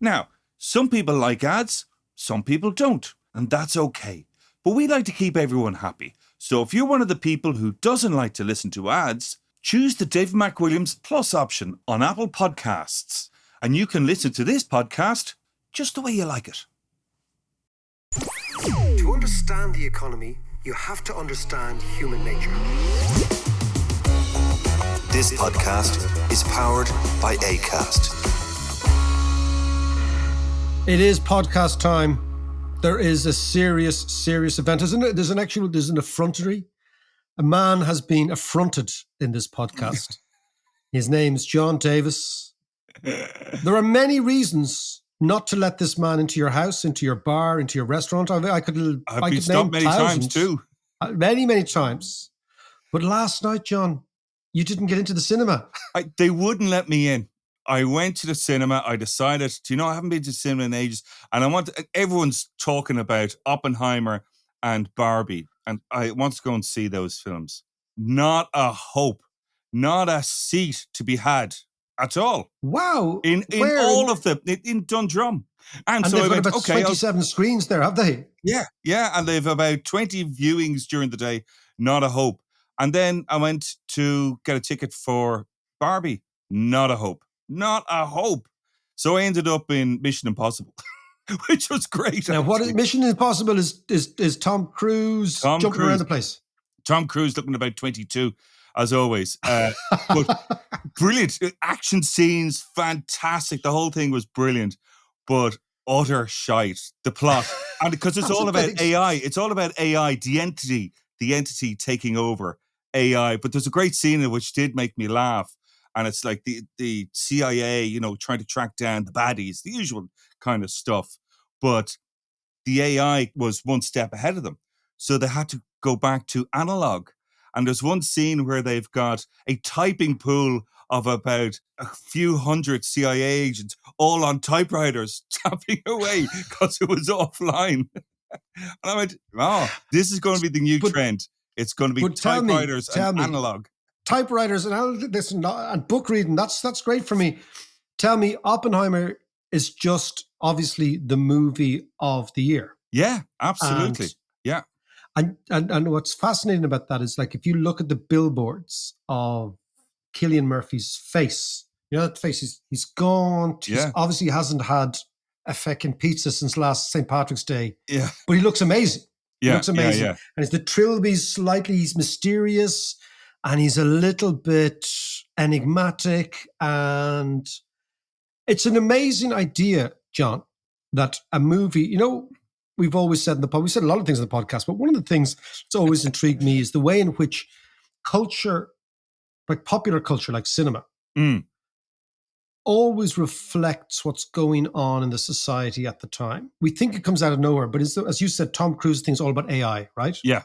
Now, some people like ads, some people don't, and that's okay. But we like to keep everyone happy. So if you're one of the people who doesn't like to listen to ads, choose the David McWilliams Plus option on Apple Podcasts, and you can listen to this podcast just the way you like it. To understand the economy, you have to understand human nature. This podcast is powered by Acast. It is podcast time. There is a serious event. There's an effrontery. A man has been affronted in this podcast. His name's John Davis. There are many reasons not to let this man into your house, into your bar, into your restaurant. I could been stopped many times too. Many times. But last night, John, you didn't get into the cinema. They wouldn't let me in. I went to the cinema. I decided, I haven't been to the cinema in ages. And everyone's talking about Oppenheimer and Barbie. And I want to go and see those films. Not a hope. Not a seat to be had at all. Wow. In all of them. In Dundrum. And so they've I went, got about 27 screens there, have they? Yeah. And they've about 20 viewings during the day. Not a hope. And then I went to get a ticket for Barbie. Not a hope. Not a hope. So I ended up in Mission Impossible, which was great. Now, what is Mission Impossible is Tom Cruise jumping around the place. Tom Cruise looking about 22, as always. But brilliant. Action scenes, fantastic. The whole thing was brilliant, but utter shite. The plot. And because it's all about AI. It's all about AI, the entity taking over AI. But there's a great scene in it which did make me laugh. And it's like the CIA, trying to track down the baddies, the usual kind of stuff. But the AI was one step ahead of them. So they had to go back to analog. And there's one scene where they've got a typing pool of about a few hundred CIA agents all on typewriters tapping away because it was offline. And I went, this is going to be the new trend. It's going to be typewriters and analog. Typewriters and book reading, that's great for me. Tell me, Oppenheimer is just obviously the movie of the year. Yeah, absolutely. And what's fascinating about that is, like, if you look at the billboards of Cillian Murphy's face, that face, he's gaunt. He obviously hasn't had a feckin' pizza since last St. Patrick's Day. Yeah. But he looks amazing. He looks amazing. Yeah. And it's the trilby's he's mysterious. And he's a little bit enigmatic. And it's an amazing idea, John, that a movie, we've always said we said a lot of things in the podcast, but one of the things that's always intrigued me is the way in which culture, like popular culture, like cinema, always reflects what's going on in the society at the time. We think it comes out of nowhere, but as you said, Tom Cruise thinks all about AI, right? Yeah.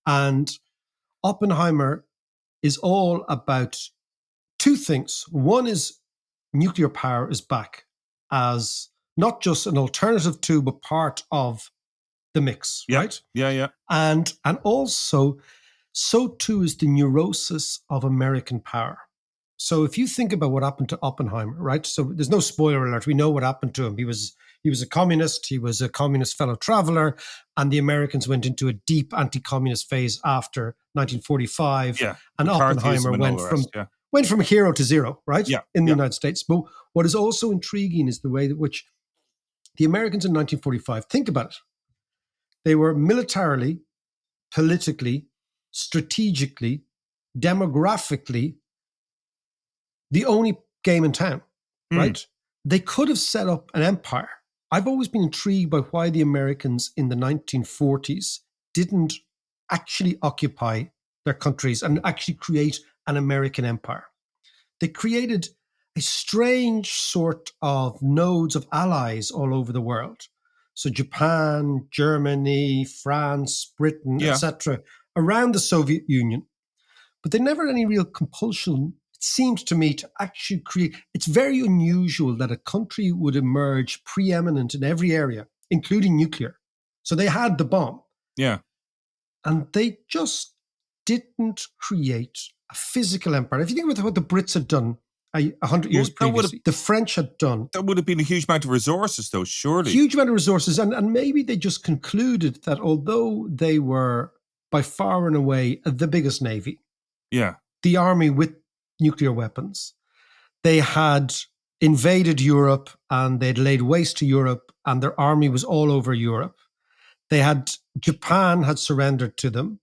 And Oppenheimer is all about two things. One is nuclear power is back as not just an alternative to, but part of the mix, right? Yeah. And also, so too is the neurosis of American power. So if you think about what happened to Oppenheimer, right? So there's no spoiler alert. We know what happened to him. He was a communist. He was a communist fellow traveler. And the Americans went into a deep anti-communist phase after 1945. Yeah. And Oppenheimer went from hero to zero, right? Yeah. In the United States. But what is also intriguing is the way in which the Americans in 1945, think about it. They were militarily, politically, strategically, demographically, the only game in town, right? They could have set up an empire. I've always been intrigued by why the Americans in the 1940s didn't actually occupy their countries and actually create an American empire. They created a strange sort of nodes of allies all over the world. So Japan, Germany, France, Britain, etc., around the Soviet Union. But they never had any real compulsion, it seemed to me, to actually create. It's very unusual that a country would emerge preeminent in every area, including nuclear. So they had the bomb. Yeah. And they just didn't create a physical empire. If you think about what the Brits had done 100 years That would have previously. The French had done been a huge amount of resources, though, surely. huge amount of resources, and maybe they just concluded that although they were by far and away the biggest navy, Yeah. the army with nuclear weapons, they had invaded Europe and they'd laid waste to Europe, and their army was all over Europe. Japan had surrendered to them.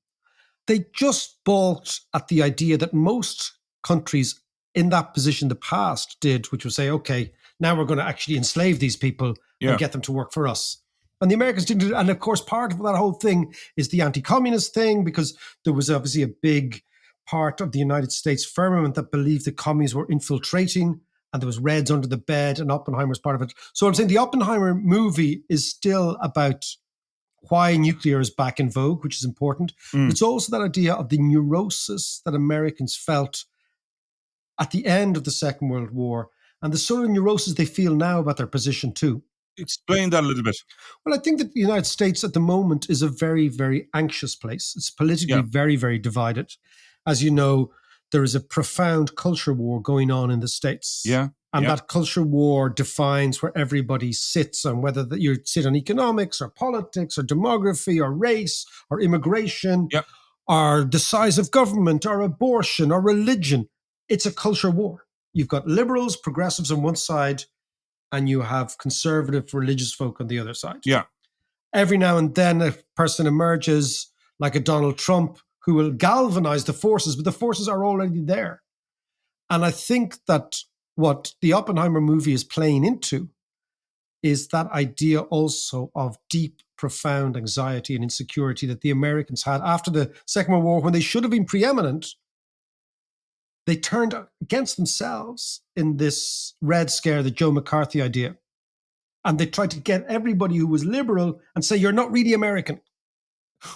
They just balked at the idea that most countries in that position in the past did, which was say, okay, now we're going to actually enslave these people and get them to work for us. And the Americans didn't do it. And of course, part of that whole thing is the anti-communist thing, because there was obviously a big part of the United States firmament that believed the communists were infiltrating, and there was Reds under the bed, and Oppenheimer was part of it. So I'm saying the Oppenheimer movie is still about why nuclear is back in vogue, which is important. But it's also that idea of the neurosis that Americans felt at the end of the Second World War, and the sort of neurosis they feel now about their position too. Explain that a little bit. Well, I think that the United States at the moment is a very, very anxious place. It's politically very, very divided. As you know, there is a profound culture war going on in the States. And that culture war defines where everybody sits, on whether you sit on economics or politics or demography or race or immigration or the size of government or abortion or religion. It's a culture war. You've got liberals, progressives on one side, and you have conservative religious folk on the other side. Every now and then a person emerges like a Donald Trump who will galvanize the forces, but the forces are already there. And I think that what the Oppenheimer movie is playing into is that idea also of deep, profound anxiety and insecurity that the Americans had after the Second World War, when they should have been preeminent. They turned against themselves in this Red Scare, the Joe McCarthy idea. And they tried to get everybody who was liberal and say, you're not really American.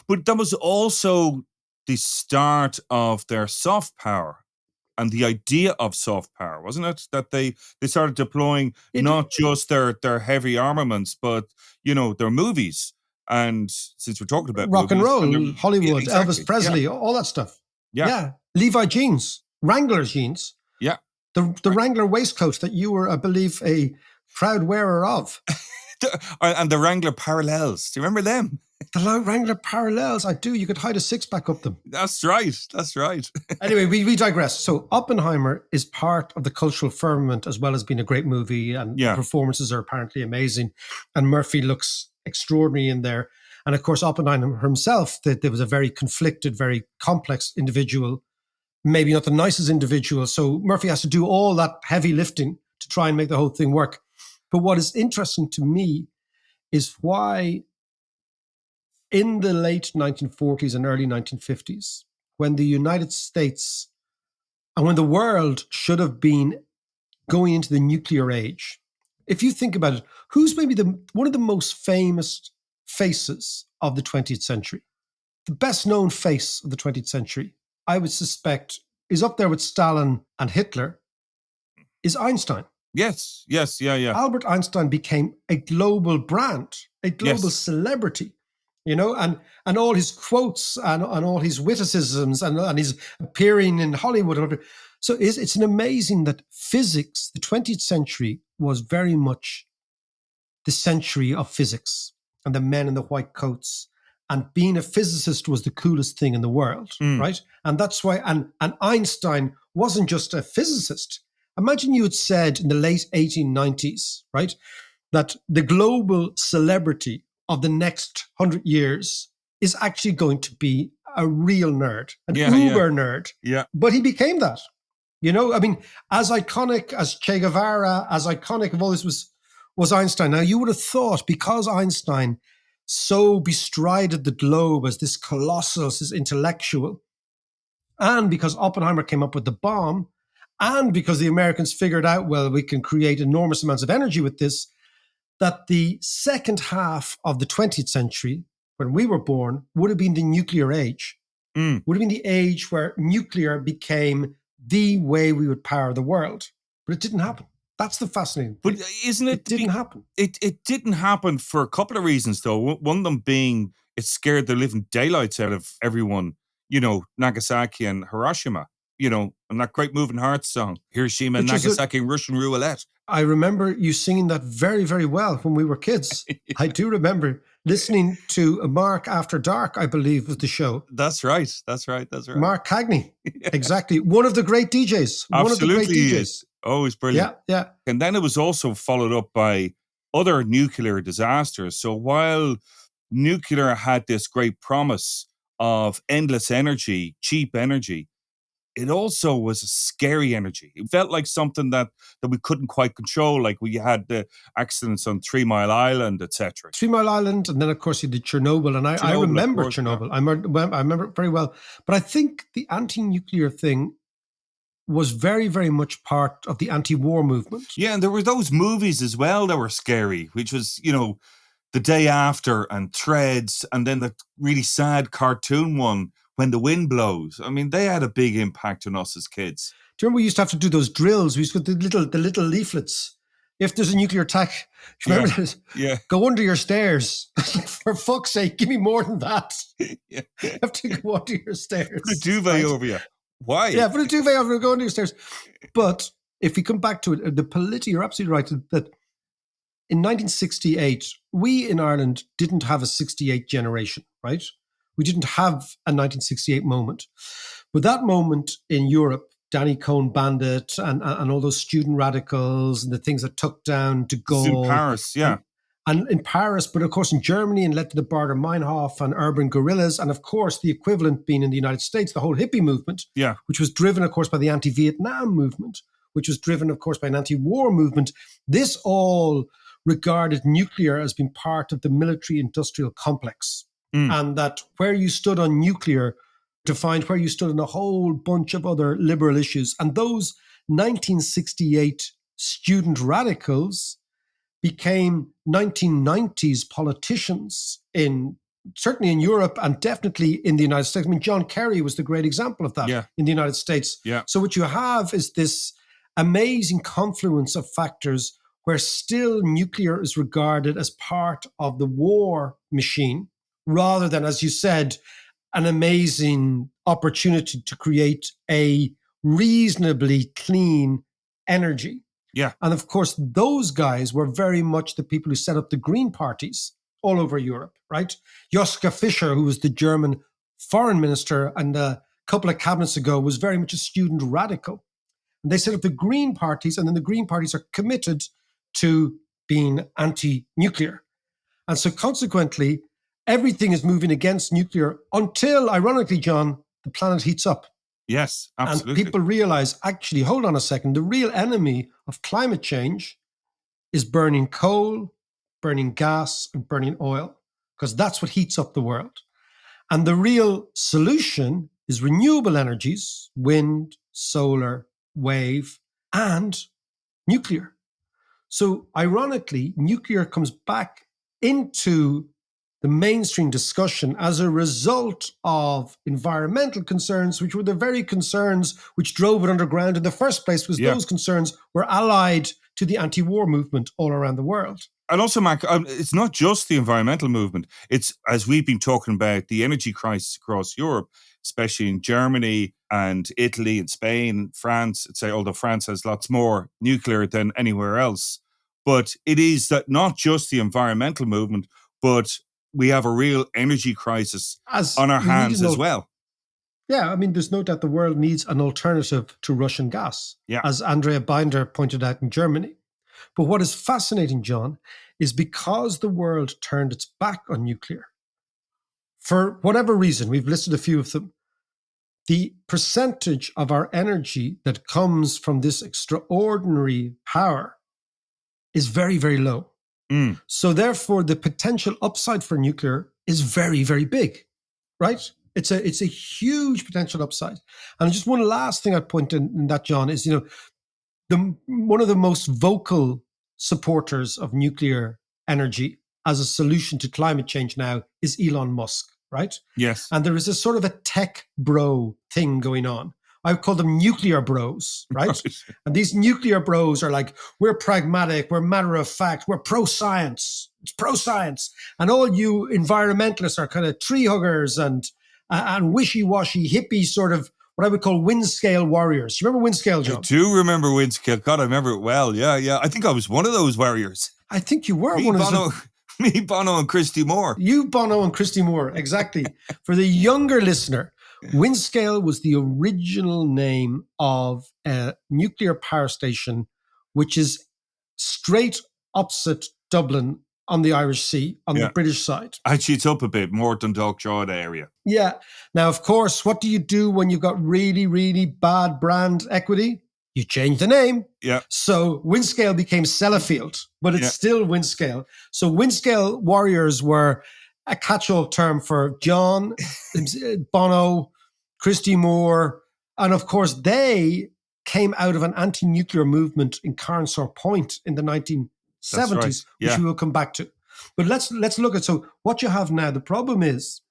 But that was also the start of their soft power and the idea of soft power, wasn't it? That they started deploying not just their heavy armaments, but, their movies. And since we're talking about rock movies, and roll, Hollywood, exactly. Elvis Presley, all that stuff. Levi jeans, Wrangler jeans. The Wrangler waistcoat that you were, I believe, a proud wearer of. And the Wrangler parallels. Do you remember them? The Wrangler parallels, I do. You could hide a six-pack up them. That's right. Anyway, we digress. So Oppenheimer is part of the cultural firmament, as well as being a great movie, and the performances are apparently amazing. And Murphy looks extraordinary in there. And of course, Oppenheimer himself, there was a very conflicted, very complex individual, maybe not the nicest individual. So Murphy has to do all that heavy lifting to try and make the whole thing work. But what is interesting to me is why in the late 1940s and early 1950s, when the United States and when the world should have been going into the nuclear age, if you think about it, who's maybe one of the most famous faces of the 20th century? The best known face of the 20th century, I would suspect, is up there with Stalin and Hitler, is Einstein. Yes. Albert Einstein became a global brand, a global celebrity, and all his quotes and all his witticisms and his appearing in Hollywood. So it's an amazing that physics, the 20th century, was very much the century of physics and the men in the white coats. And being a physicist was the coolest thing in the world, right? And that's why, and Einstein wasn't just a physicist. Imagine you had said in the late 1890s, right, that the global celebrity of the next 100 years is actually going to be a real nerd, an uber nerd. But he became that. As iconic as Che Guevara, as iconic of all this was Einstein. Now, you would have thought, because Einstein so bestrided the globe as this colossus, this intellectual, and because Oppenheimer came up with the bomb, and because the Americans figured out, well, we can create enormous amounts of energy with this, that the second half of the 20th century, when we were born, would have been the nuclear age. Would have been the age where nuclear became the way we would power the world. But it didn't happen. That's the fascinating thing. But isn't it? It didn't happen. It didn't happen for a couple of reasons, though. One of them being it scared the living daylights out of everyone, Nagasaki and Hiroshima. and that great Moving Hearts song, Hiroshima and Which is Nagasaki, Russian roulette. I remember you singing that very, very well when we were kids. I do remember listening to Mark After Dark, I believe, was the show. That's right. Mark Cagney. Exactly. One of the great DJs. One of the great Absolutely he DJs. is. Always brilliant. Yeah. And then it was also followed up by other nuclear disasters. So while nuclear had this great promise of endless energy, cheap energy, it also was a scary energy. It felt like something that we couldn't quite control, like we had the accidents on 3 Mile Island, etc. 3 Mile Island, and then, of course, you did Chernobyl. And I remember Chernobyl. Yeah. I remember it very well. But I think the anti-nuclear thing was very, very much part of the anti-war movement. Yeah, and there were those movies as well that were scary, which was, The Day After and Threads, and then the really sad cartoon one, When the Wind Blows. I mean, they had a big impact on us as kids. Do you remember we used to have to do those drills? We used to get the little leaflets. If there's a nuclear attack, do you remember this? Yeah. Go under your stairs. For fuck's sake, give me more than that. Yeah. You have to go under your stairs. Put a duvet over you. Why? Yeah, put a duvet over you, go under your stairs. But if we come back to it, you're absolutely right that in 1968, we in Ireland didn't have a 68 generation, right? We didn't have a 1968 moment. But that moment in Europe, Danny Cohn-Bendit and all those student radicals and the things that took down de Gaulle. In Paris, yeah. And in Paris, but of course in Germany, and led to the Baader-Meinhof and urban guerrillas. And of course, the equivalent being in the United States, the whole hippie movement, which was driven, of course, by the anti-Vietnam movement, which was driven, of course, by an anti-war movement. This all regarded nuclear as being part of the military-industrial complex. And that where you stood on nuclear defined where you stood on a whole bunch of other liberal issues. And those 1968 student radicals became 1990s politicians certainly in Europe and definitely in the United States. I mean, John Kerry was the great example of that in the United States. Yeah. So what you have is this amazing confluence of factors where still nuclear is regarded as part of the war machine, rather than, as you said, an amazing opportunity to create a reasonably clean energy. Yeah. And of course, those guys were very much the people who set up the Green parties all over Europe, right? Joschka Fischer, who was the German foreign minister and a couple of cabinets ago, was very much a student radical. And they set up the Green parties, and then the Green parties are committed to being anti-nuclear. And so consequently, everything is moving against nuclear until, ironically, John, the planet heats up. Yes, absolutely. And people realize, actually, hold on a second, the real enemy of climate change is burning coal, burning gas, and burning oil, because that's what heats up the world. And the real solution is renewable energies, wind, solar, wave, and nuclear. So ironically, nuclear comes back into the mainstream discussion as a result of environmental concerns, which were the very concerns which drove it underground in the first place, because those concerns were allied to the anti-war movement all around the world. And also, Mark, it's not just the environmental movement. It's, as we've been talking about, the energy crisis across Europe, especially in Germany and Italy and Spain, France, although France has lots more nuclear than anywhere else. But it is that not just the environmental movement, but we have a real energy crisis on our hands as well. Yeah, I mean, there's no doubt the world needs an alternative to Russian gas, as Andrea Binder pointed out in Germany. But what is fascinating, John, is because the world turned its back on nuclear, for whatever reason, we've listed a few of them, the percentage of our energy that comes from this extraordinary power is very, very low. So therefore, the potential upside for nuclear is very, very big, right? It's a huge potential upside. And just one last thing I'd point in that, John, is, one of the most vocal supporters of nuclear energy as a solution to climate change now is Elon Musk, right? Yes. And there is a sort of a tech bro thing going on. I call them nuclear bros, right? And these nuclear bros are like, we're pragmatic, we're matter of fact, we're pro-science. It's pro-science. And all you environmentalists are kind of tree huggers and wishy-washy hippie sort of what I would call wind scale warriors. Do you remember wind scale, I John? do remember Windscale. God, I remember it well. Yeah. I think I was one of those warriors. I think you were Me, one of Bono, those. me, Bono, and Christy Moore. You, Bono, and Christy Moore, exactly. For the younger listener, Windscale was the original name of a nuclear power station, which is straight opposite Dublin on the Irish Sea, on the British side. Actually, it's up a bit, more Dundalk Drogheda area. Yeah. Now, of course, what do you do when you've got really, really bad brand equity? You change the name. Yeah. So Windscale became Sellafield, but it's still Windscale. So Windscale warriors were a catch-all term for John, Bono, Christy Moore, and of course they came out of an anti-nuclear movement in Carnsore Point in the 1970s, which we will come back to. But let's look at, so what you have now, the problem is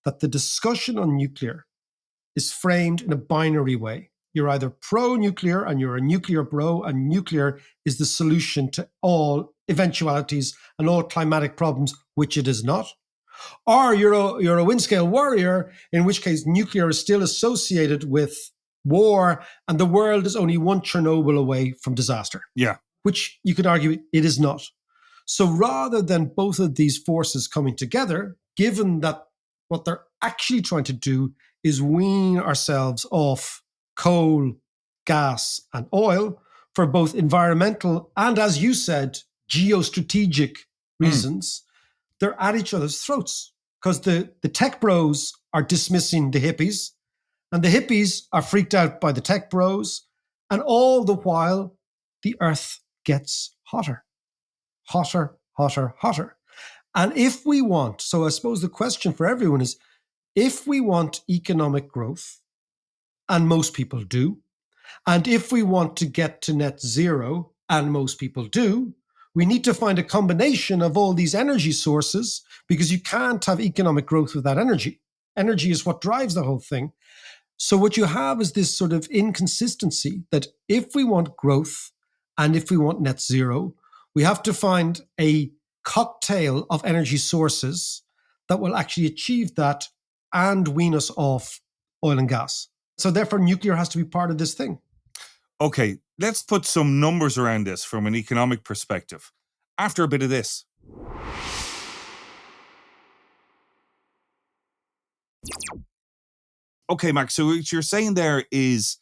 that the discussion on nuclear is framed in a binary way. You're either pro-nuclear and you're a nuclear bro, and nuclear is the solution to all eventualities and all climatic problems, which it is not. Or you're a Windscale warrior, in which case nuclear is still associated with war and the world is only one Chernobyl away from disaster. Yeah. Which you could argue it is not. So rather than both of these forces coming together, given that what they're actually trying to do is wean ourselves off coal, gas, and oil for both environmental and, as you said, geostrategic reasons, they're at each other's throats, because the tech bros are dismissing the hippies, and the hippies are freaked out by the tech bros, and all the while, the earth gets hotter. Hotter, hotter, hotter. And if we want, so I suppose the question for everyone is, if we want economic growth, and most people do, and if we want to get to net zero, and most people do, we need to find a combination of all these energy sources, because you can't have economic growth without energy. Energy is what drives the whole thing. So what you have is this sort of inconsistency that if we want growth and if we want net zero, we have to find a cocktail of energy sources that will actually achieve that and wean us off oil and gas. So therefore, nuclear has to be part of this thing. Okay, let's put some numbers around this from an economic perspective. After a bit of this. Okay, Max, so what you're saying there is,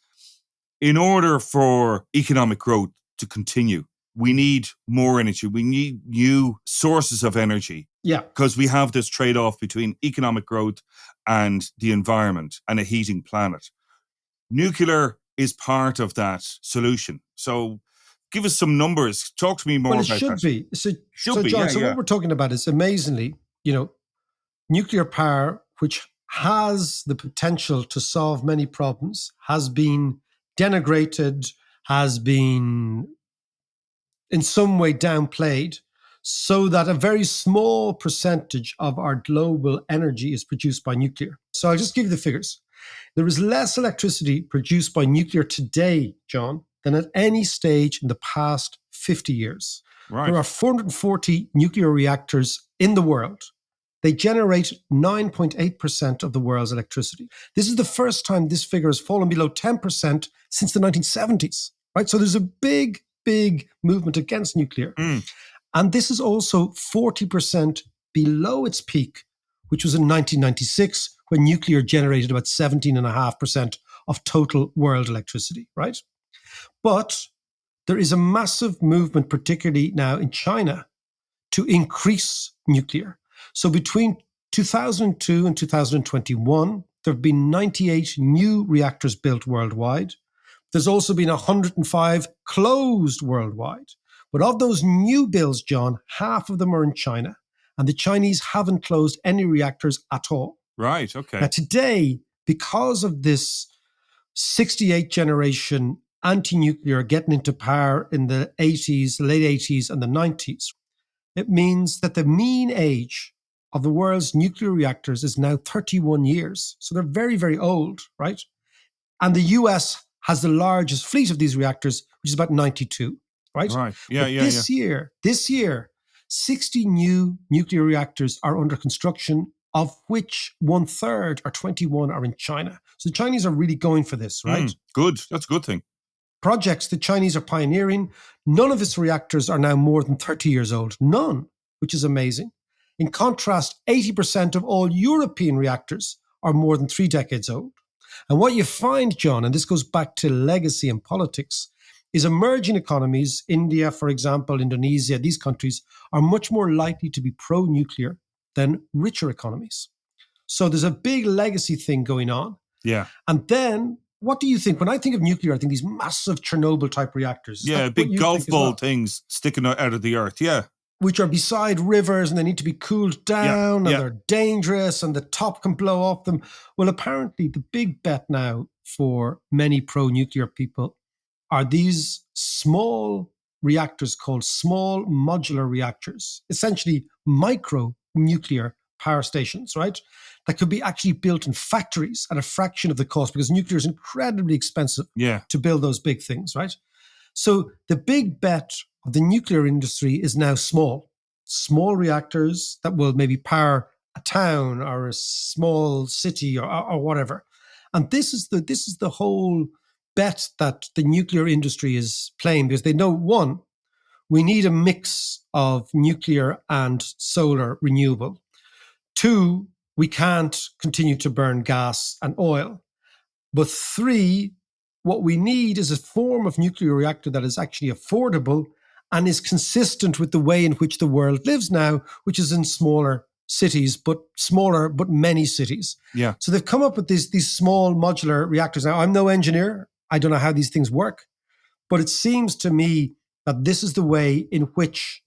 in order for economic growth to continue, we need more energy. We need new sources of energy. Yeah. Because we have this trade-off between economic growth and the environment and a heating planet. Nuclear is part of that solution. So give us some numbers. Talk to me more about that. Well, it should be. So Should be, John, yeah. what we're talking about is, amazingly, nuclear power, which has the potential to solve many problems, has been denigrated, has been in some way downplayed, so that a very small percentage of our global energy is produced by nuclear. So I'll just give you the figures. There is less electricity produced by nuclear today, John, than at any stage in the past 50 years. Right. There are 440 nuclear reactors in the world. They generate 9.8% of the world's electricity. This is the first time this figure has fallen below 10% since the 1970s, right? So there's a big movement against nuclear. And this is also 40% below its peak, which was in 1996, when nuclear generated about 17.5% of total world electricity, right? But there is a massive movement, particularly now in China, to increase nuclear. So between 2002 and 2021, there have been 98 new reactors built worldwide. There's also been 105 closed worldwide. But of those new builds, John, half of them are in China. And the Chinese haven't closed any reactors at all. Right, okay. Now today, because of this 68 generation anti-nuclear getting into power in the 80s, late 80s and the 90s, it means that the mean age of the world's nuclear reactors is now 31 years. So they're very, very old, right? And the US has the largest fleet of these reactors, which is about 92, right? Right, yeah. This year, 60 new nuclear reactors are under construction of which 1/3 or 21 are in China. So the Chinese are really going for this, right? Good. That's a good thing. Projects the Chinese are pioneering. None of its reactors are now more than 30 years old. None, which is amazing. In contrast, 80% of all European reactors are more than 3 decades old. And what you find, John, and this goes back to legacy and politics, is emerging economies, India, for example, Indonesia, these countries are much more likely to be pro-nuclear than richer economies. So there's a big legacy thing going on. Yeah. And then, what do you think? When I think of nuclear, I think these massive Chernobyl type reactors. Is Yeah, that big what you golf think as ball well? things sticking out of the earth. Yeah. Which are beside rivers and they need to be cooled down and yeah. they're dangerous and the top can blow off them. Well, apparently the big bet now for many pro-nuclear people are these small reactors called small modular reactors, essentially micro nuclear power stations, right? That could be actually built in factories at a fraction of the cost because nuclear is incredibly expensive Yeah. to build those big things, right? So the big bet of the nuclear industry is now small reactors that will maybe power a town or a small city or whatever. And this is the whole bet that the nuclear industry is playing because they know, one, we need a mix of nuclear and solar renewable. Two, we can't continue to burn gas and oil. But three, what we need is a form of nuclear reactor that is actually affordable and is consistent with the way in which the world lives now, which is in smaller cities, but many cities. Yeah. So they've come up with these small modular reactors. Now, I'm no engineer. I don't know how these things work, but it seems to me that this is the way in which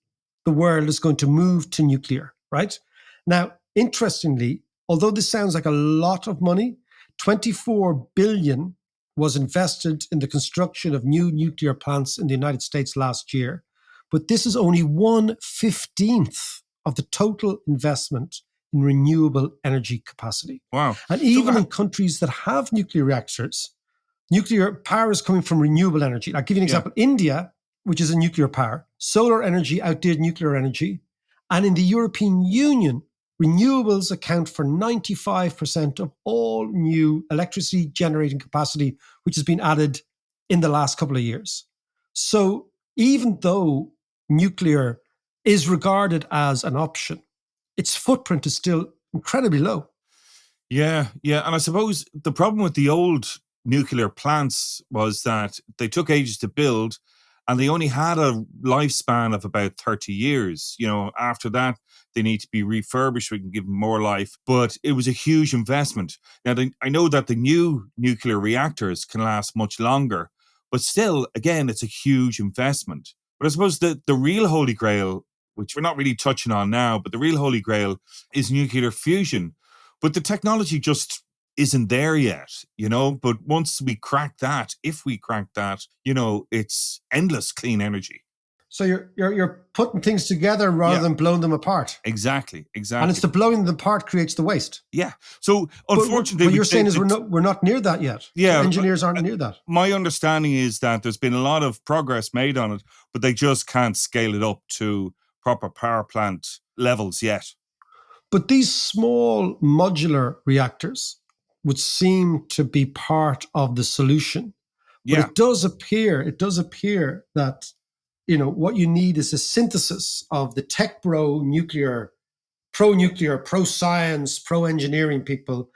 the world is going to move to nuclear, right? Now, interestingly, although this sounds like a lot of money, 24 billion was invested in the construction of new nuclear plants in the United States last year. But this is only 1/15 of the total investment in renewable energy capacity. Wow. And even in countries that have nuclear reactors, nuclear power is coming from renewable energy. I'll give you an example. India, which is a nuclear power, solar energy outdid nuclear energy. And in the European Union, renewables account for 95% of all new electricity generating capacity, which has been added in the last couple of years. So even though nuclear is regarded as an option, its footprint is still incredibly low. Yeah. And I suppose the problem with the old nuclear plants was that they took ages to build and they only had a lifespan of about 30 years. After that, they need to be refurbished. We can give them more life. But it was a huge investment. Now, I know that the new nuclear reactors can last much longer, but still, again, it's a huge investment. But I suppose the real holy grail, which we're not really touching on now, but the real holy grail is nuclear fusion. But the technology just isn't there yet, but once we crack that, if we crack that, it's endless clean energy. So you're putting things together rather than blowing them apart. Exactly. And it's the blowing them apart creates the waste. Yeah. So unfortunately, what you're saying is we're not near that yet. Yeah, the engineers aren't near that. My understanding is that there's been a lot of progress made on it, but they just can't scale it up to proper power plant levels yet. But these small modular reactors would seem to be part of the solution. But it does appear that, what you need is a synthesis of the tech pro-nuclear, pro-science, pro-engineering people,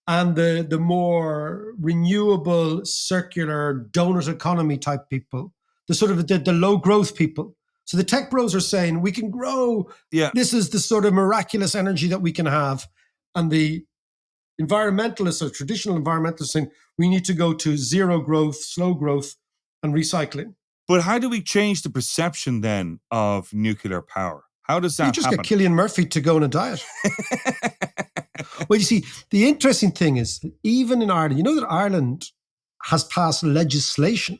and the more renewable, circular, donut economy type people, the sort of the low growth people. So the tech bros are saying we can grow. Yeah. This is the sort of miraculous energy that we can have. And the environmentalists or traditional environmentalists saying we need to go to zero growth, slow growth, and recycling. But how do we change the perception then of nuclear power? How does that You just happen? get Cillian Murphy to go on a diet. Well, you see, the interesting thing is that even in Ireland, that Ireland has passed legislation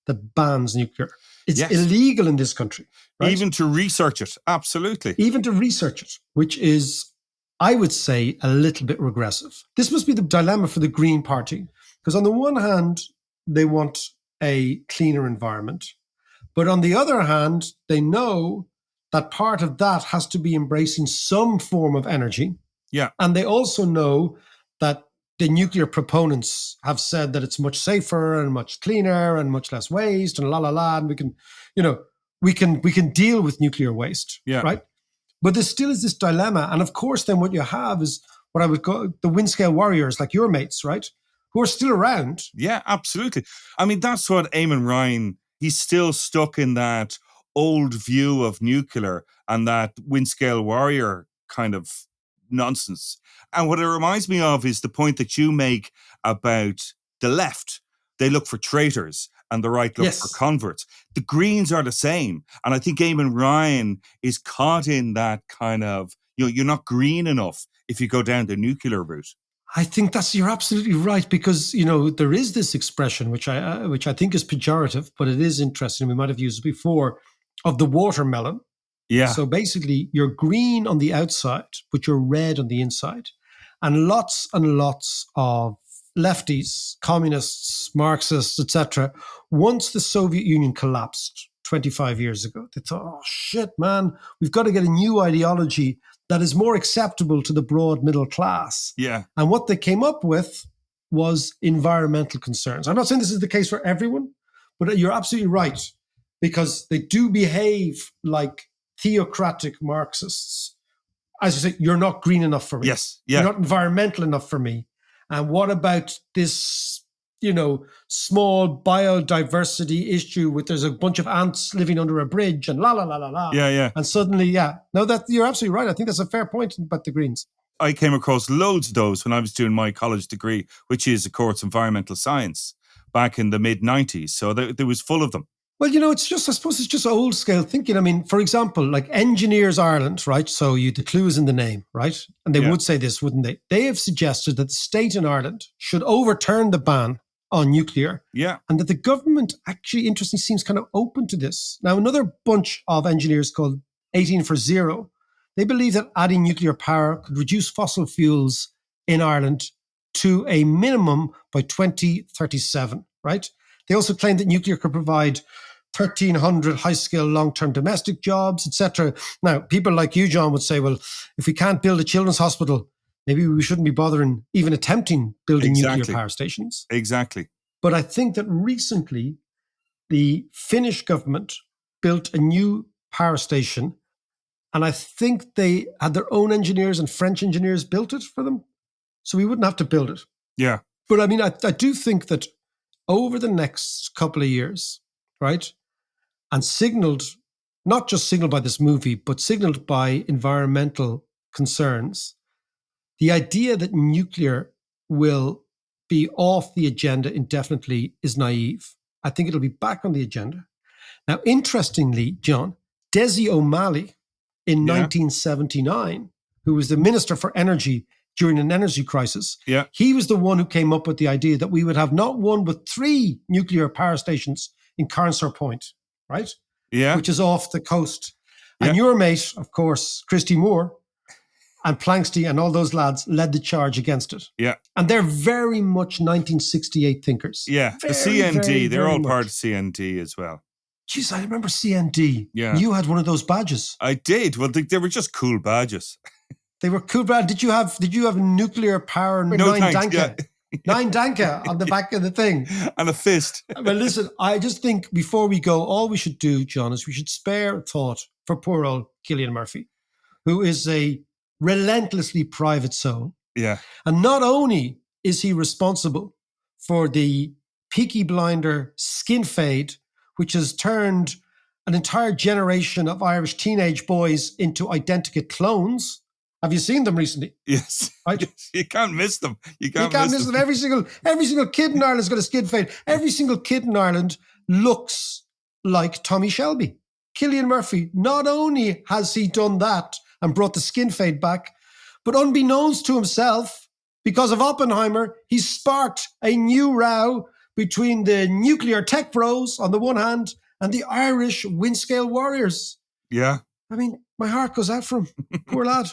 that bans nuclear. It's illegal in this country. Right? Even to research it. Absolutely. Even to research it, which is, I would say, a little bit regressive. This must be the dilemma for the Green Party. Because on the one hand, they want a cleaner environment. But on the other hand, they know that part of that has to be embracing some form of energy. Yeah. And they also know that the nuclear proponents have said that it's much safer and much cleaner and much less waste and and we can, we can deal with nuclear waste, Yeah. right? But there still is this dilemma. And of course, then what you have is what I would call the wind scale warriors, like your mates, right? Who are still around. Yeah, absolutely. I mean, that's what Eamon Ryan, he's still stuck in that old view of nuclear and that wind scale warrior kind of nonsense. And what it reminds me of is the point that you make about the left. They look for traitors and the right look for converts. The Greens are the same. And I think Eamon Ryan is caught in that kind of, you're not green enough if you go down the nuclear route. I think you're absolutely right, because there is this expression which I think is pejorative, but it is interesting. We might have used it before, of the watermelon. Yeah. So basically, you're green on the outside, but you're red on the inside, and lots of lefties, communists, Marxists, etc. Once the Soviet Union collapsed 25 years ago, they thought, "Oh shit, man, we've got to get a new ideology that is more acceptable to the broad middle class." Yeah. And what they came up with was environmental concerns. I'm not saying this is the case for everyone, but you're absolutely right, because they do behave like theocratic Marxists. As you say, you're not green enough for me. Yes. Yeah. You're not environmental enough for me. And what about this, small biodiversity issue with there's a bunch of ants living under a bridge and la. Yeah. And suddenly, no, that you're absolutely right. I think that's a fair point about the Greens. I came across loads of those when I was doing my college degree, which is, of course, environmental science, back in the mid-90s. So there was full of them. Well, I suppose it's just old scale thinking. I mean, for example, like Engineers Ireland, right? So the clue is in the name, right? And they would say this, wouldn't they? They have suggested that the state in Ireland should overturn the ban on nuclear. Yeah. And that the government actually, interestingly, seems kind of open to this. Now, another bunch of engineers called 18 for Zero, they believe that adding nuclear power could reduce fossil fuels in Ireland to a minimum by 2037, right? They also claim that nuclear could provide 1,300 high-skill long-term domestic jobs, etc. Now, people like you, John, would say, well, if we can't build a children's hospital, maybe we shouldn't be bothering even attempting building nuclear power stations. Exactly. But I think that recently the Finnish government built a new power station, and I think they had their own engineers and French engineers built it for them, so we wouldn't have to build it. Yeah. But I mean, I do think that over the next couple of years, right, and not just signaled by this movie, but signaled by environmental concerns, the idea that nuclear will be off the agenda indefinitely is naive. I think it'll be back on the agenda. Now, interestingly, John, Desi O'Malley in 1979, who was the Minister for Energy during an energy crisis, he was the one who came up with the idea that we would have not one but 3 nuclear power stations in Carnsore Point, right? Yeah. Which is off the coast. And your mate, of course, Christy Moore and Planksty and all those lads led the charge against it. Yeah. And they're very much 1968 thinkers. Yeah. Very, the CND, very, they're very all much. part of CND as well. Jeez, I remember CND. Yeah. You had one of those badges. I did. Well, they were just cool badges. They were cool badges. Did you have nuclear power? No, 9 thanks. Danka? 9 Danka on the back of the thing. And a fist. Well, listen, I just think before we go, all we should do, John, is we should spare thought for poor old Cillian Murphy, who is a relentlessly private soul. Yeah. And not only is he responsible for the Peaky Blinder skin fade, which has turned an entire generation of Irish teenage boys into identical clones. Have you seen them recently? Yes. Right? You can't miss them. You can't miss them. Every single kid in Ireland's got a skin fade. Every single kid in Ireland looks like Tommy Shelby. Cillian Murphy, not only has he done that and brought the skin fade back, but unbeknownst to himself, because of Oppenheimer, he sparked a new row between the nuclear tech bros on the one hand and the Irish wind scale warriors. Yeah. I mean, my heart goes out for him. Poor lad.